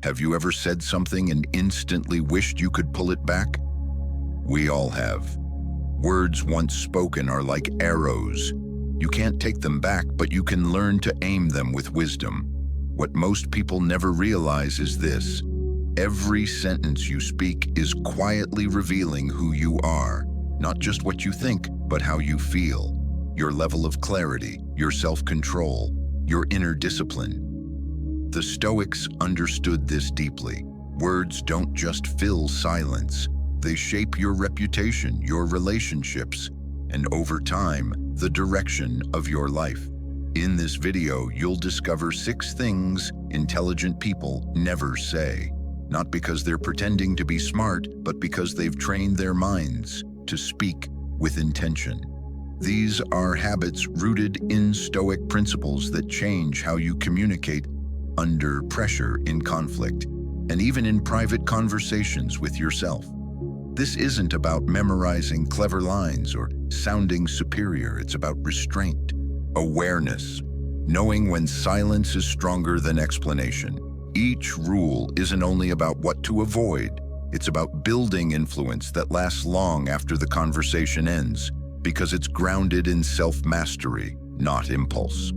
Have you ever said something and instantly wished you could pull it back? We all have. Words once spoken are like arrows. You can't take them back, but you can learn to aim them with wisdom. What most people never realize is this: every sentence you speak is quietly revealing who you are, not just what you think, but how you feel, your level of clarity, your self-control, your inner discipline. The Stoics understood this deeply. Words don't just fill silence. They shape your reputation, your relationships, and over time, the direction of your life. In this video, you'll discover 6 things intelligent people never say, not because they're pretending to be smart, but because they've trained their minds to speak with intention. These are habits rooted in Stoic principles that change how you communicate under pressure, in conflict, and even in private conversations with yourself. This isn't about memorizing clever lines or sounding superior. It's about restraint, awareness, knowing when silence is stronger than explanation. Each rule isn't only about what to avoid. It's about building influence that lasts long after the conversation ends, because it's grounded in self-mastery, not impulse.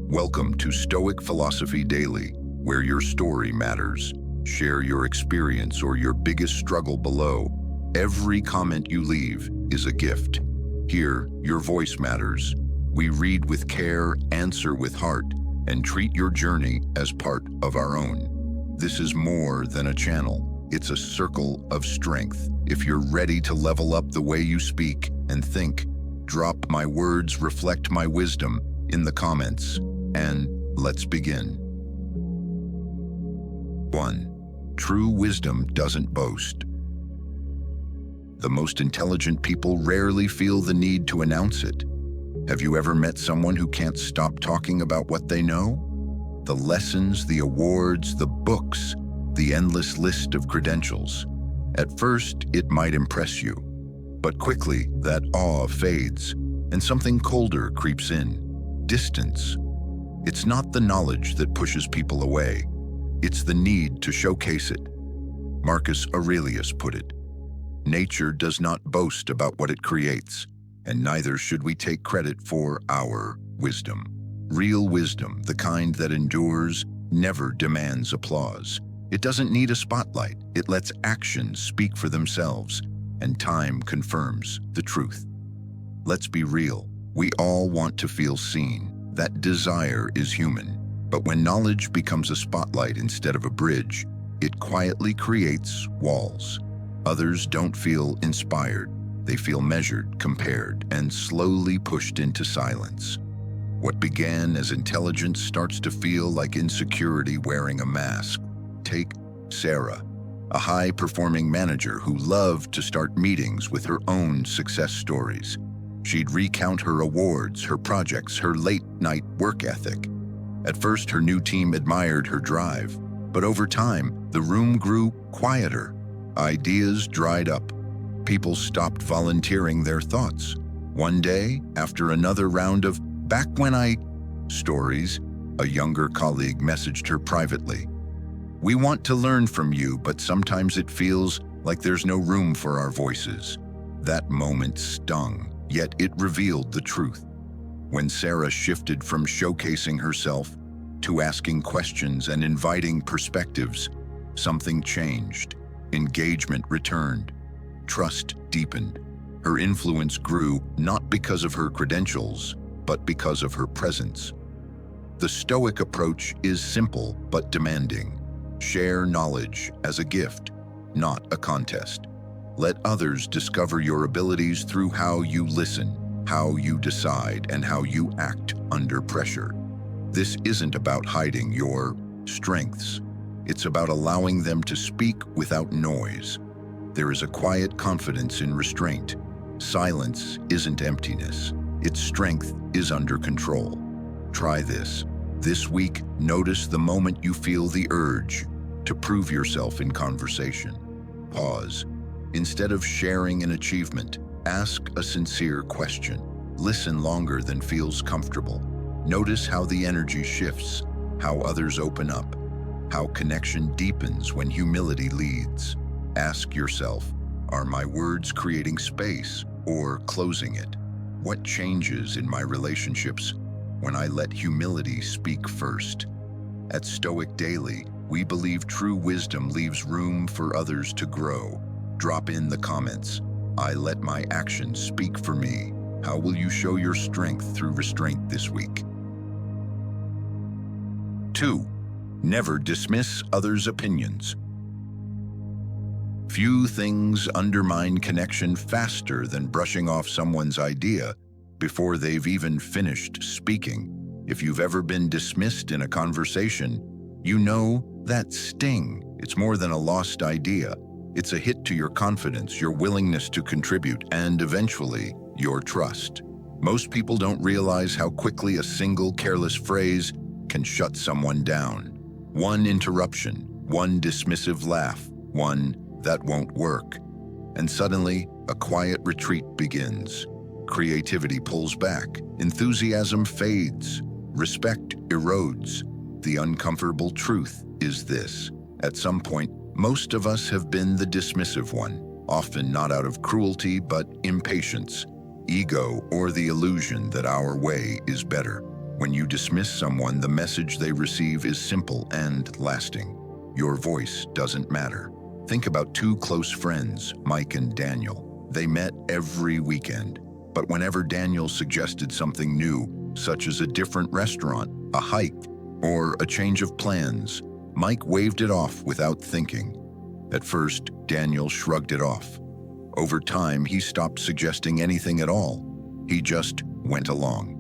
Welcome to Stoic Philosophy Daily, where your story matters. Share your experience or your biggest struggle below. Every comment you leave is a gift. Here, your voice matters. We read with care, answer with heart, and treat your journey as part of our own. This is more than a channel. It's a circle of strength. If you're ready to level up the way you speak and think, drop "my words reflect my wisdom" in the comments, and let's begin. 1. True wisdom doesn't boast. The most intelligent people rarely feel the need to announce it. Have you ever met someone who can't stop talking about what they know? The lessons, the awards, the books, the endless list of credentials. At first, it might impress you, but quickly that awe fades, and something colder creeps in: distance. It's not the knowledge that pushes people away. It's the need to showcase it. Marcus Aurelius put it, "Nature does not boast about what it creates, and neither should we take credit for our wisdom." Real wisdom, the kind that endures, never demands applause. It doesn't need a spotlight. It lets actions speak for themselves, and time confirms the truth. Let's be real. We all want to feel seen. That desire is human. But when knowledge becomes a spotlight instead of a bridge, it quietly creates walls. Others don't feel inspired. They feel measured, compared, and slowly pushed into silence. What began as intelligence starts to feel like insecurity wearing a mask. Take Sarah, a high-performing manager who loved to start meetings with her own success stories. She'd recount her awards, her projects, her late-night work ethic. At first, her new team admired her drive, but over time, the room grew quieter. Ideas dried up. People stopped volunteering their thoughts. One day, after another round of "back when I" stories, a younger colleague messaged her privately. "We want to learn from you, but sometimes it feels like there's no room for our voices." That moment stung, yet it revealed the truth. When Sarah shifted from showcasing herself to asking questions and inviting perspectives, something changed. Engagement returned. Trust deepened. Her influence grew not because of her credentials, but because of her presence. The Stoic approach is simple but demanding. Share knowledge as a gift, not a contest. Let others discover your abilities through how you listen, how you decide, and how you act under pressure. This isn't about hiding your strengths. It's about allowing them to speak without noise. There is a quiet confidence in restraint. Silence isn't emptiness. Its strength is under control. Try this. This week, notice the moment you feel the urge to prove yourself in conversation. Pause. Instead of sharing an achievement, ask a sincere question. Listen longer than feels comfortable. Notice how the energy shifts, how others open up. how connection deepens when humility leads. Ask yourself, are my words creating space or closing it? What changes in my relationships when I let humility speak first? At Stoic Daily, we believe true wisdom leaves room for others to grow. Drop in the comments, I let my actions speak for me. How will you show your strength through restraint this week? 2. Never dismiss others' opinions. Few things undermine connection faster than brushing off someone's idea before they've even finished speaking. If you've ever been dismissed in a conversation, you know that sting. It's more than a lost idea. It's a hit to your confidence, your willingness to contribute, and eventually, your trust. Most people don't realize how quickly a single careless phrase can shut someone down. One interruption, one dismissive laugh, one "that won't work." And suddenly, a quiet retreat begins. Creativity pulls back, enthusiasm fades, respect erodes. The uncomfortable truth is this: at some point, most of us have been the dismissive one, often not out of cruelty but impatience, ego, or the illusion that our way is better. When you dismiss someone, the message they receive is simple and lasting. Your voice doesn't matter. Think about two close friends, Mike and Daniel. They met every weekend, but whenever Daniel suggested something new, such as a different restaurant, a hike, or a change of plans, Mike waved it off without thinking. At first, Daniel shrugged it off. Over time, he stopped suggesting anything at all. He just went along.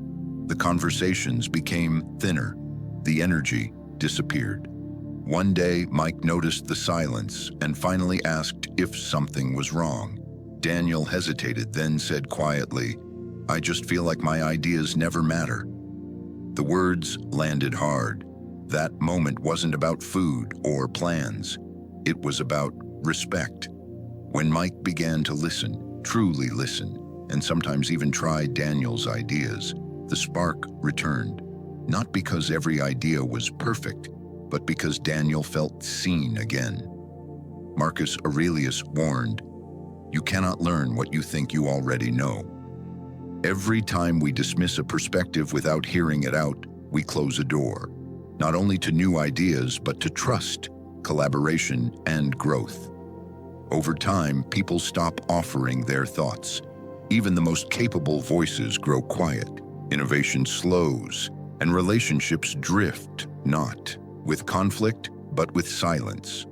The conversations became thinner. The energy disappeared. One day, Mike noticed the silence and finally asked if something was wrong. Daniel hesitated, then said quietly, "I just feel like my ideas never matter." The words landed hard. That moment wasn't about food or plans. It was about respect. When Mike began to listen, truly listen, and sometimes even try Daniel's ideas, the spark returned. Not because every idea was perfect, but because Daniel felt seen again. Marcus Aurelius warned, "You cannot learn what you think you already know." Every time we dismiss a perspective without hearing it out, we close a door, not only to new ideas, but to trust, collaboration, and growth. Over time, people stop offering their thoughts. Even the most capable voices grow quiet. Innovation slows, and relationships drift, not with conflict, but with silence.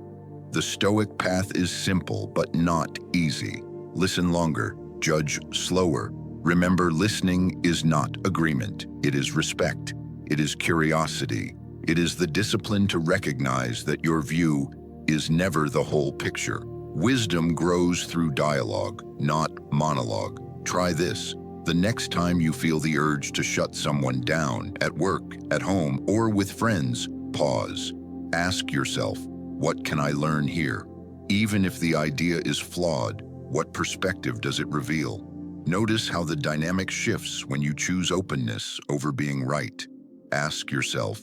The Stoic path is simple, but not easy. Listen longer, judge slower. Remember, listening is not agreement. It is respect. It is curiosity. It is the discipline to recognize that your view is never the whole picture. Wisdom grows through dialogue, not monologue. Try this. The next time you feel the urge to shut someone down, at work, at home, or with friends, pause. Ask yourself, what can I learn here? Even if the idea is flawed, what perspective does it reveal? Notice how the dynamic shifts when you choose openness over being right. Ask yourself,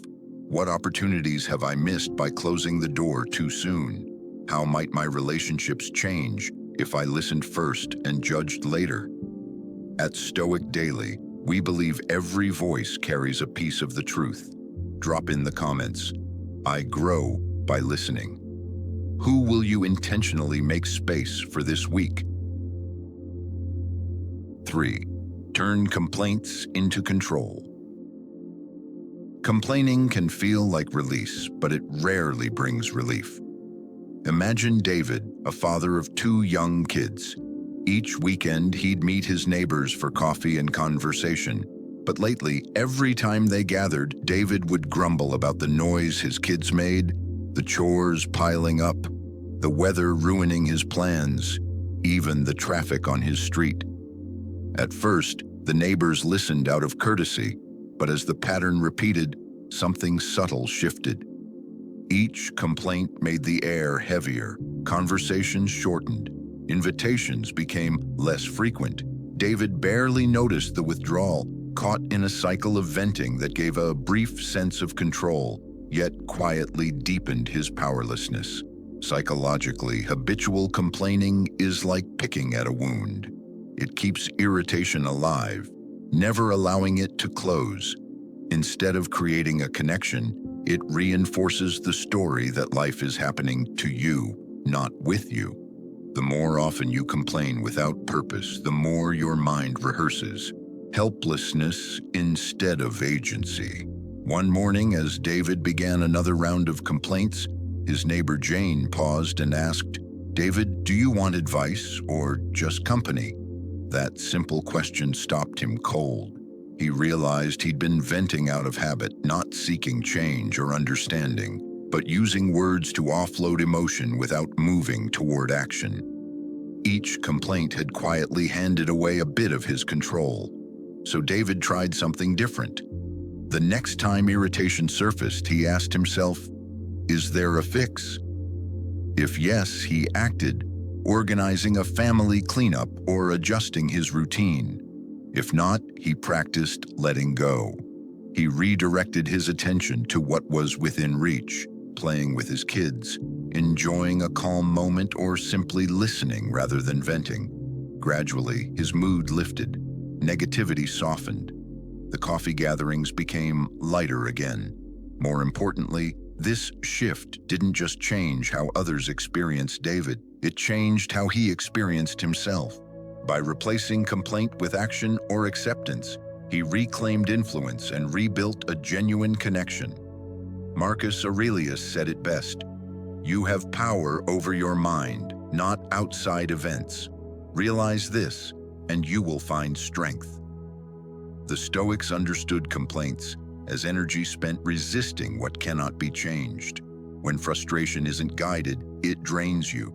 what opportunities have I missed by closing the door too soon? How might my relationships change if I listened first and judged later? At Stoic Daily, we believe every voice carries a piece of the truth. Drop in the comments, I grow by listening. Who will you intentionally make space for this week? 3. Turn complaints into control. Complaining can feel like release, but it rarely brings relief. Imagine David, a father of 2 young kids. Each weekend, he'd meet his neighbors for coffee and conversation. But lately, every time they gathered, David would grumble about the noise his kids made, the chores piling up, the weather ruining his plans, even the traffic on his street. At first, the neighbors listened out of courtesy, but as the pattern repeated, something subtle shifted. Each complaint made the air heavier, conversations shortened, invitations became less frequent. David barely noticed the withdrawal, caught in a cycle of venting that gave a brief sense of control. yet quietly deepened his powerlessness. Psychologically, habitual complaining is like picking at a wound. It keeps irritation alive, never allowing it to close. Instead of creating a connection, it reinforces the story that life is happening to you, not with you. The more often you complain without purpose, the more your mind rehearses helplessness instead of agency. One morning, as David began another round of complaints, his neighbor Jane paused and asked, "David, do you want advice or just company?" That simple question stopped him cold. He realized he'd been venting out of habit, not seeking change or understanding, but using words to offload emotion without moving toward action. Each complaint had quietly handed away a bit of his control. So David tried something different. The next time irritation surfaced, he asked himself, "Is there a fix?" If yes, he acted, organizing a family cleanup or adjusting his routine. If not, he practiced letting go. He redirected his attention to what was within reach, playing with his kids, enjoying a calm moment, or simply listening rather than venting. Gradually, his mood lifted. Negativity softened. The coffee gatherings became lighter again. More importantly, this shift didn't just change how others experienced David, it changed how he experienced himself. By replacing complaint with action or acceptance, he reclaimed influence and rebuilt a genuine connection. Marcus Aurelius said it best, "You have power over your mind, not outside events. Realize this, and you will find strength." The Stoics understood complaints as energy spent resisting what cannot be changed. When frustration isn't guided, it drains you.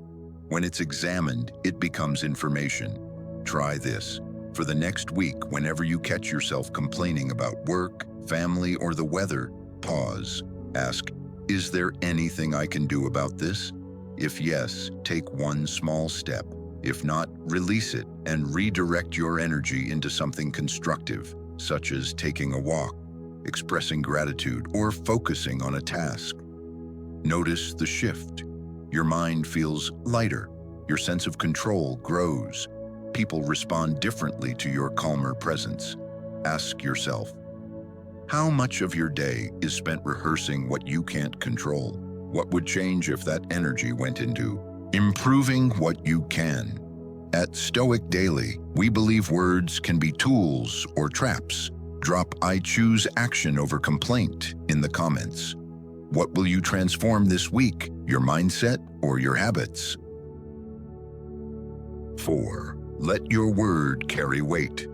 When it's examined, it becomes information. Try this. For the next week, whenever you catch yourself complaining about work, family, or the weather, pause. Ask, "Is there anything I can do about this?" If yes, take one small step. If not, release it and redirect your energy into something constructive, such as taking a walk, expressing gratitude, or focusing on a task. Notice the shift. Your mind feels lighter. Your sense of control grows. People respond differently to your calmer presence. Ask yourself, how much of your day is spent rehearsing what you can't control? What would change if that energy went into improving what you can? At Stoic Daily, we believe words can be tools or traps. Drop "I choose action over complaint" in the comments. What will you transform this week, your mindset or your habits? 4. Let your word carry weight.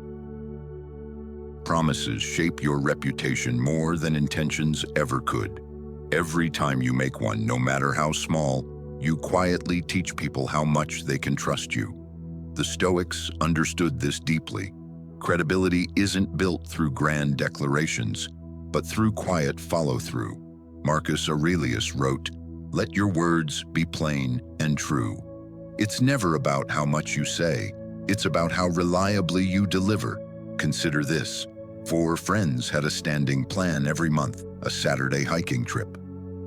Promises shape your reputation more than intentions ever could. Every time you make one, no matter how small, you quietly teach people how much they can trust you. The Stoics understood this deeply. Credibility isn't built through grand declarations, but through quiet follow-through. Marcus Aurelius wrote, "Let your words be plain and true." It's never about how much you say, it's about how reliably you deliver. Consider this. 4 friends had a standing plan every month, a Saturday hiking trip.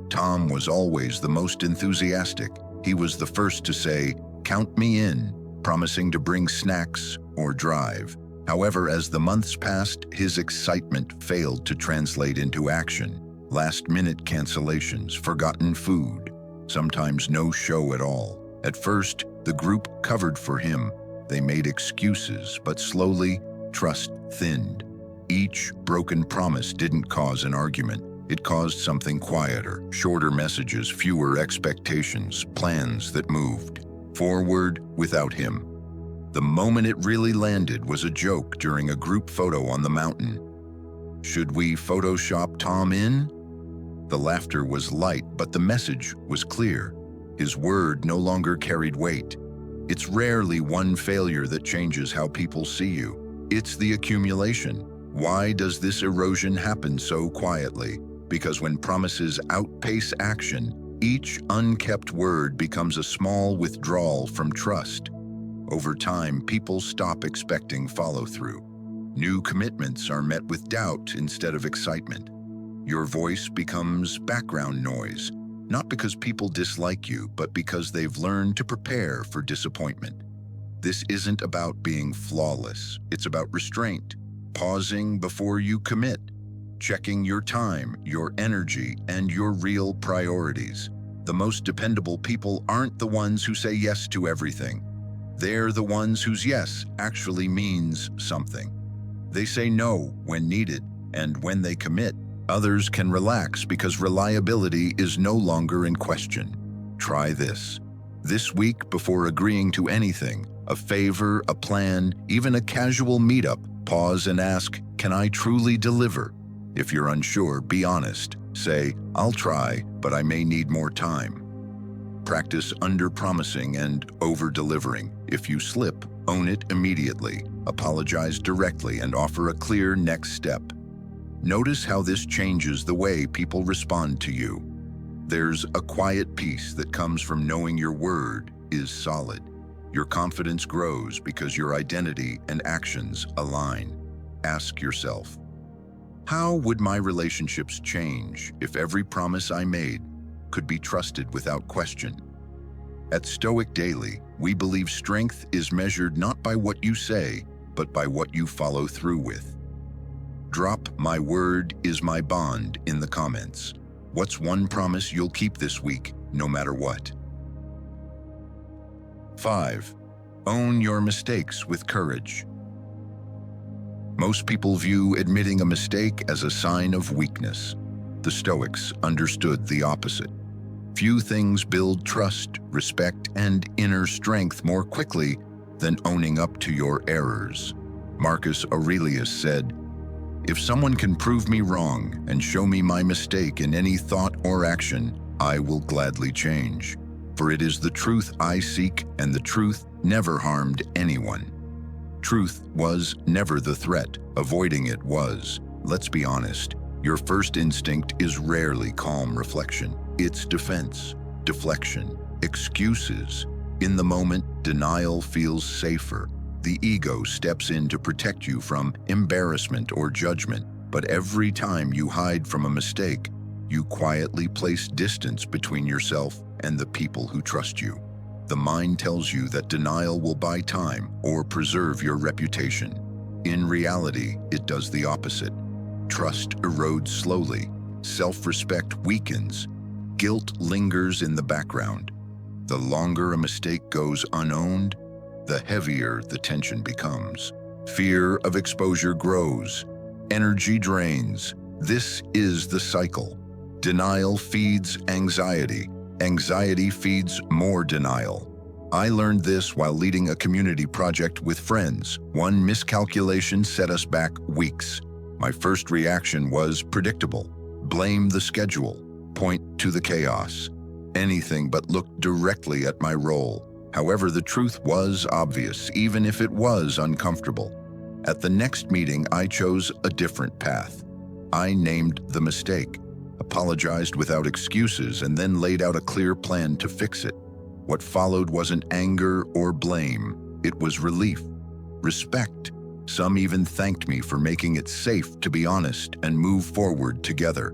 Tom was always the most enthusiastic. He was the first to say, "Count me in," promising to bring snacks or drive. However, as the months passed, his excitement failed to translate into action. Last-minute cancellations, forgotten food, sometimes no show at all. At first, the group covered for him. They made excuses, but slowly, trust thinned. Each broken promise didn't cause an argument. It caused something quieter, shorter messages, fewer expectations, plans that moved forward without him. The moment it really landed was a joke during a group photo on the mountain. "Should we Photoshop Tom in?" The laughter was light, but the message was clear. His word no longer carried weight. It's rarely one failure that changes how people see you. It's the accumulation. Why does this erosion happen so quietly? Because when promises outpace action, each unkept word becomes a small withdrawal from trust. Over time, people stop expecting follow-through. New commitments are met with doubt instead of excitement. Your voice becomes background noise, not because people dislike you, but because they've learned to prepare for disappointment. This isn't about being flawless. It's about restraint, pausing before you commit, checking your time, your energy, and your real priorities. The most dependable people aren't the ones who say yes to everything. They're the ones whose yes actually means something. They say no when needed, and when they commit, others can relax because reliability is no longer in question. Try this. This week, before agreeing to anything, a favor, a plan, even a casual meetup, pause and ask, can I truly deliver? If you're unsure, be honest. Say, I'll try, but I may need more time. Practice under-promising and over-delivering. If you slip, own it immediately. Apologize directly and offer a clear next step. Notice how this changes the way people respond to you. There's a quiet peace that comes from knowing your word is solid. Your confidence grows because your identity and actions align. Ask yourself, how would my relationships change if every promise I made could be trusted without question? At Stoic Daily, we believe strength is measured not by what you say, but by what you follow through with. Drop "my word is my bond" in the comments. What's one promise you'll keep this week, no matter what? 5. Own your mistakes with courage. Most people view admitting a mistake as a sign of weakness. The Stoics understood the opposite. Few things build trust, respect, and inner strength more quickly than owning up to your errors. Marcus Aurelius said, "If someone can prove me wrong and show me my mistake in any thought or action, I will gladly change. For it is the truth I seek, and the truth never harmed anyone." Truth was never the threat, avoiding it was. Let's be honest, your first instinct is rarely calm reflection. It's defense, deflection, excuses. In the moment, denial feels safer. The ego steps in to protect you from embarrassment or judgment. But every time you hide from a mistake, you quietly place distance between yourself and the people who trust you. The mind tells you that denial will buy time or preserve your reputation. In reality, it does the opposite. Trust erodes slowly, self-respect weakens, guilt lingers in the background. The longer a mistake goes unowned, the heavier the tension becomes. Fear of exposure grows, energy drains. This is the cycle. Denial feeds anxiety. Anxiety feeds more denial. I learned this while leading a community project with friends. One miscalculation set us back weeks. My first reaction was predictable. Blame the schedule. Point to the chaos. Anything but look directly at my role. However, the truth was obvious, even if it was uncomfortable. At the next meeting, I chose a different path. I named the mistake, apologized without excuses, and then laid out a clear plan to fix it. What followed wasn't anger or blame. It was relief, respect. Some even thanked me for making it safe to be honest and move forward together.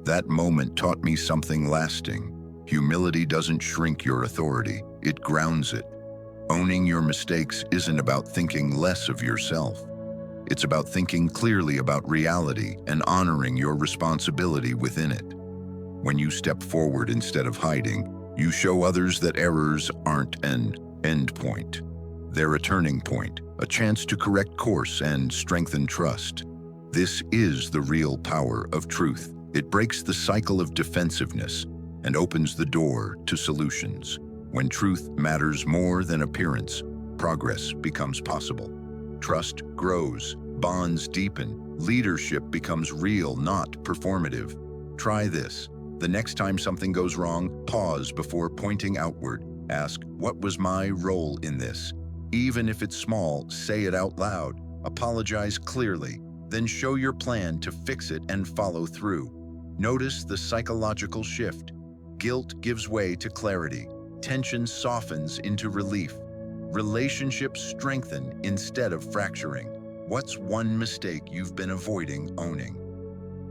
That moment taught me something lasting. Humility doesn't shrink your authority, it grounds it. Owning your mistakes isn't about thinking less of yourself. It's about thinking clearly about reality and honoring your responsibility within it. When you step forward instead of hiding, you show others that errors aren't an end point. They're a turning point, a chance to correct course and strengthen trust. This is the real power of truth. It breaks the cycle of defensiveness and opens the door to solutions. When truth matters more than appearance, progress becomes possible. Trust grows, bonds deepen, leadership becomes real, not performative. Try this. The next time something goes wrong, pause before pointing outward. Ask, what was my role in this? Even if it's small, say it out loud. Apologize clearly. Then show your plan to fix it and follow through. Notice the psychological shift. Guilt gives way to clarity. Tension softens into relief. Relationships strengthen instead of fracturing. What's one mistake you've been avoiding owning?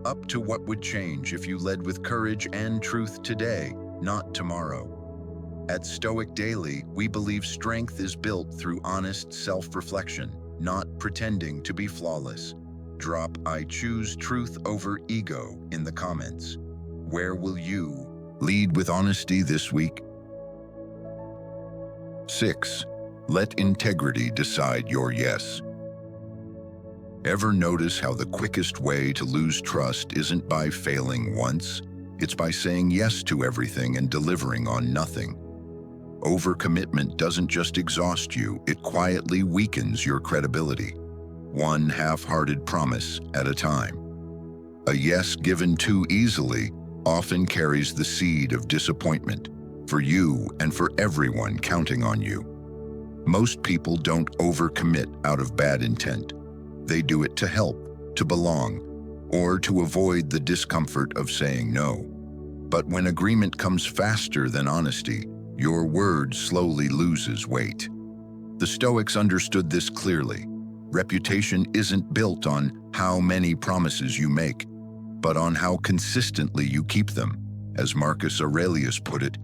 Up to what would change if you led with courage and truth today, not tomorrow. At Stoic Daily, we believe strength is built through honest self-reflection, not pretending to be flawless. Drop "I choose truth over ego" in the comments. Where will you lead with honesty this week? 6. Let integrity decide your yes. Ever notice how the quickest way to lose trust isn't by failing once? It's by saying yes to everything and delivering on nothing. Overcommitment doesn't just exhaust you, it quietly weakens your credibility. One half-hearted promise at a time. A yes given too easily often carries the seed of disappointment for you and for everyone counting on you. Most people don't overcommit out of bad intent. They do it to help, to belong, or to avoid the discomfort of saying no. But when agreement comes faster than honesty, your word slowly loses weight. The Stoics understood this clearly. Reputation isn't built on how many promises you make, but on how consistently you keep them. As Marcus Aurelius put it,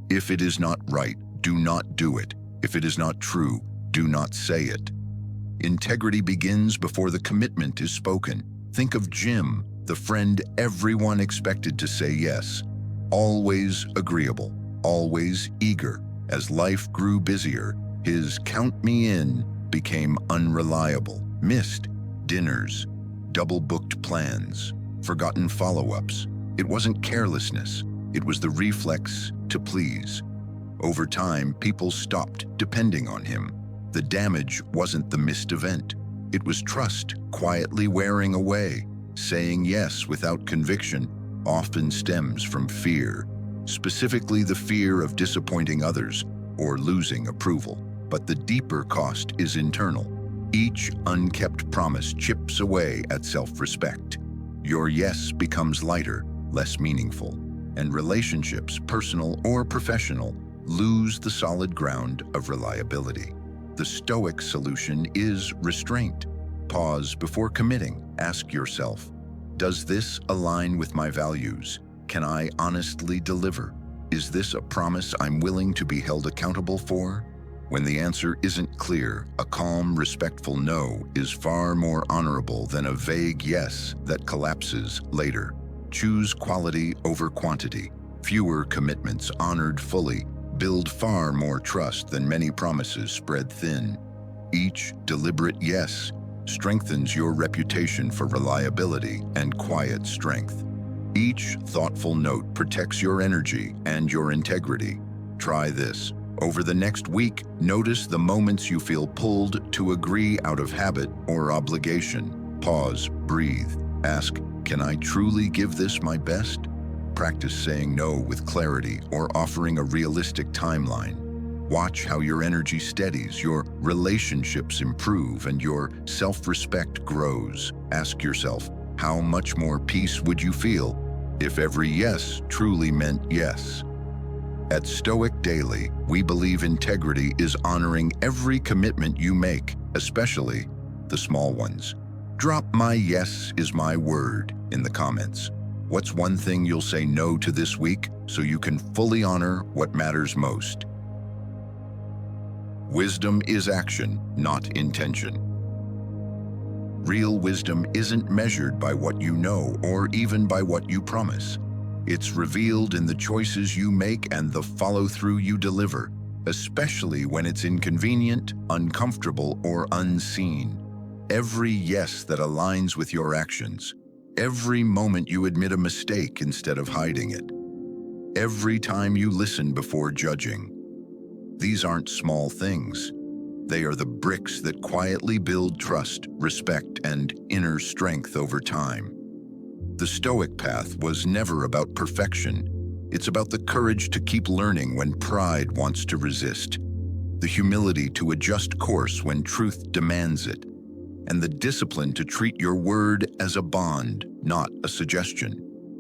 "If it is not right, do not do it. If it is not true, do not say it." Integrity begins before the commitment is spoken. Think of Jim, the friend everyone expected to say yes. Always agreeable, always eager. As life grew busier, his "count me in" became unreliable. Missed dinners, double-booked plans, forgotten follow-ups. It wasn't carelessness, it was the reflex to please. Over time, people stopped depending on him. The damage wasn't the missed event. It was trust quietly wearing away. Saying yes without conviction often stems from fear, specifically the fear of disappointing others or losing approval. But the deeper cost is internal. Each unkept promise chips away at self-respect. Your yes becomes lighter, less meaningful, and relationships, personal or professional, lose the solid ground of reliability. The Stoic solution is restraint. Pause before committing. Ask yourself, does this align with my values? Can I honestly deliver? Is this a promise I'm willing to be held accountable for? When the answer isn't clear, a calm, respectful no is far more honorable than a vague yes that collapses later. Choose quality over quantity. Fewer commitments honored fully build far more trust than many promises spread thin. Each deliberate yes strengthens your reputation for reliability and quiet strength. Each thoughtful note protects your energy and your integrity. Try this. Over the next week, notice the moments you feel pulled to agree out of habit or obligation. Pause, breathe, ask, can I truly give this my best? Practice saying no with clarity or offering a realistic timeline. Watch how your energy steadies, your relationships improve, and your self-respect grows. Ask yourself, how much more peace would you feel if every yes truly meant yes? At Stoic Daily, we believe integrity is honoring every commitment you make, especially the small ones. Drop "my yes is my word" in the comments. What's one thing you'll say no to this week so you can fully honor what matters most? Wisdom is action, not intention. Real wisdom isn't measured by what you know or even by what you promise. It's revealed in the choices you make and the follow-through you deliver, especially when it's inconvenient, uncomfortable, or unseen. Every yes that aligns with your actions. Every moment you admit a mistake instead of hiding it. Every time you listen before judging. These aren't small things. They are the bricks that quietly build trust, respect, and inner strength over time. The Stoic path was never about perfection. It's about the courage to keep learning when pride wants to resist, the humility to adjust course when truth demands it, and the discipline to treat your word as a bond, not a suggestion.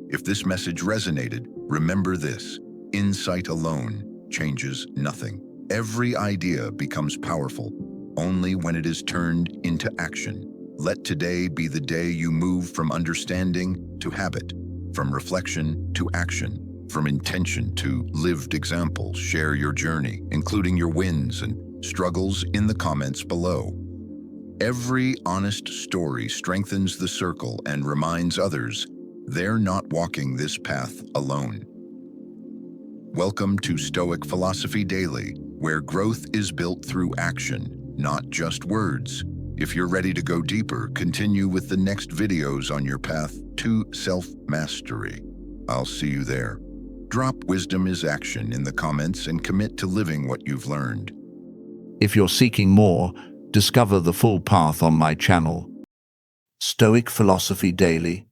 If this message resonated, remember this: insight alone changes nothing. Every idea becomes powerful only when it is turned into action. Let today be the day you move from understanding to to habit, from reflection to action, from intention to lived example. Share your journey, including your wins and struggles, in the comments below. Every honest story strengthens the circle and reminds others they're not walking this path alone. Welcome to Stoic Philosophy Daily, where growth is built through action, not just words. If you're ready to go deeper, continue with the next videos on your path to self-mastery. I'll see you there. Drop "wisdom is action" in the comments and commit to living what you've learned. If you're seeking more, discover the full path on my channel, Stoic Philosophy Daily.